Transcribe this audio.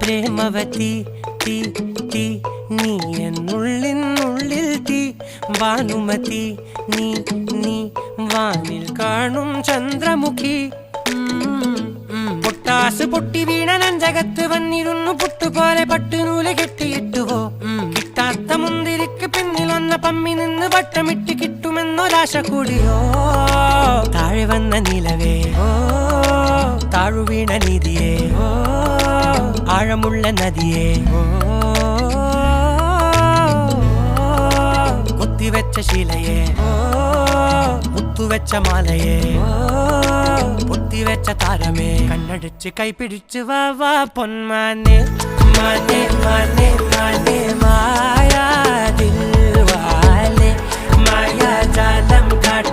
പ്രേമവതി തീ തീ നീ എന്നുള്ളിൽ തീ ഭാനുമതി നീ നീ വാനിൽ കാണും ചന്ദ്രമുഖി പൊട്ടാസ് പൊട്ടി വീണ നെഞ്ചകത്ത് വന്നിരുന്നു പുട്ടുപോലെ പട്ടുനൂല് കെട്ടിയിട്ടുവോ കിട്ടാത്ത മുന്തിരിക്ക് പിന്നിൽ വന്ന പമ്മി നിന്ന് വട്ടമിട്ട് കിട്ടുമെന്നൊരാശ കൂടിയോ താഴെ വന്ന നിലവേ താഴു വീണ നിധിയേ ആഴമുള്ള നദിയേ കൊത്തിവെച്ച ശിലയേ മുത്തുവെച്ച മാലയേ പൊത്തിവെച്ച താരമേ കണ്ണടിച്ച് കൈപിടിച്ച് വാ വാ പൊന്മാനെ മാനെ മാനെ മാനെ മായാ ദിൽവാലെ മായാ ജാലം കാട്ടി